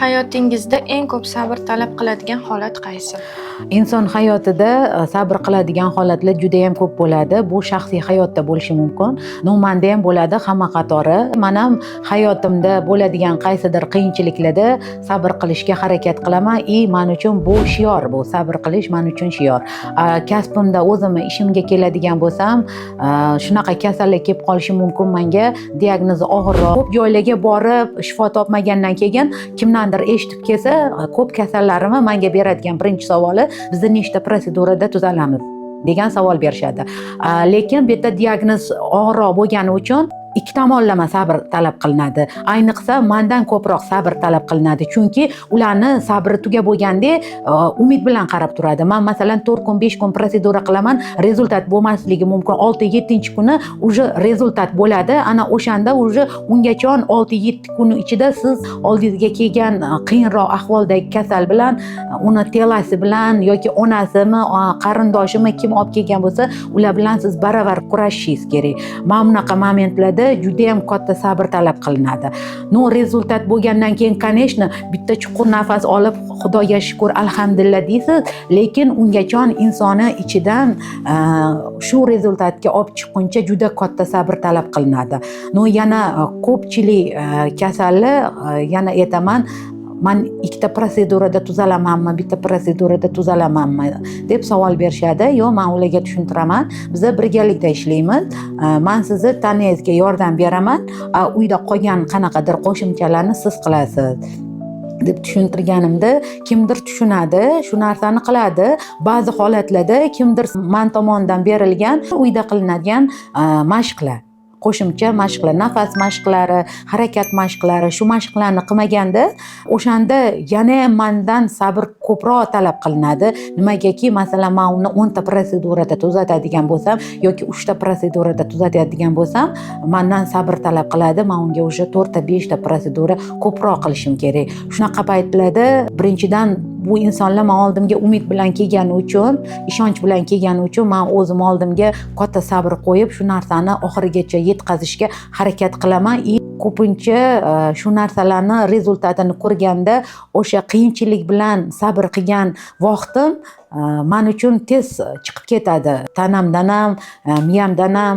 Hayotingizda eng ko'p sabr talab qiladigan holat qaysi? Inson hayotida sabr qiladigan holatlar juda ham ko'p bo'ladi. Bu shaxsiy hayotda bo'lishi mumkin. Manda ham bo'ladi hamma qatori. Men ham hayotimda bo'ladigan qaysidir qiyinchiliklarda sabr qilishga harakat qilaman. Men uchun bu shior, bu sabr qilish men uchun shior. Kasbimda o'zim ishimga keladigan bo'lsam, shunaqa kasallik kelib qolishi mumkin menga, diagnozi og'irroq. Ko'p joylarga borib shifo topmagandan keyin kimdandir eshitib kelsa, ko'p kasallarimni menga beradigan birinchi savoli, bizni nechta prosedurada tuzalamiz degan savol berishadi. Lekin bu yerda diagnoz og'irroq bo'lgani uchun ikki tomonlama sabr talab qilinadi. Ayniqsa mendan ko'proq sabr talab qilinadi, chunki ularni sabri tugab bo'lganda umid bilan qarab turadi. Men masalan 4 kun, 5 kun prosedura qilaman, rezultat bo'lmasligi mumkin. 6-7-kuni uje rezultat bo'ladi. Ana o'shanda uje ungacha 6-7 kun ichida siz oldingizga kelgan qiyinroq ahvoldagi kasal bilan, uni telasi bilan yoki onasimi, qarindoshimi kim olib kelgan bo'lsa, ular bilan siz baravar kurashishingiz kerak. Men bunaqa momentlarda juda ham katta sabr talab qilinadi. Rezultat bo'lgandan keyin, конечно, bitta chuqur nafas olib, Xudoga shukr, alhamdulillah deysiz, lekin ungacha insonni ichidan shu rezultatga olib chiqquncha juda katta sabr talab qilinadi. Yana ko'pchilik kasallar, yana aytaman, men ikkita prosedurada tuzalamanmi, bitta prosedurada tuzalamanmi deb savol berishadi. Yo'q, men ularga tushuntiraman. Biz birgalikda ishlaymiz. Men sizni tanangizga yordam beraman. Uyda qolgan qanaqadir qo'shimchalarni siz qilasiz deb tushuntirganimda, kimdir tushunadi, shu narsani qiladi. Ba'zi holatlarda kimdir men tomonidan berilgan uyda qilinadigan mashqlar, qo'shimcha mashqlar, nafas mashqlari, harakat mashqlari, shu mashqlarni qilmaganda, o'shanda yana mendan sabr ko'proq talab qilinadi. Nimagaki, masalan, men uni 10 ta prosedurada tuzatadigan bo'lsam yoki 3 ta prosedurada tuzatadigan bo'lsam, mendan sabr talab qiladi. Men unga o'sha 4 ta, 5 ta prosedura ko'proq qilishim kerak. Shunaqa paytlarda birinchidan bu insonlar men oldimga umid bilan kelgani uchun, ishonch bilan kelgani uchun men o'zim oldimga katta sabr qo'yib, shu narsani oxirigacha yetkazishga harakat qilaman. Ko'pincha shu narsalarni rezultatini ko'rganda, o'sha qiyinchilik bilan sabr qilgan vaqtim men uchun tez chiqib ketadi. Tanamdan ham, miyamdan ham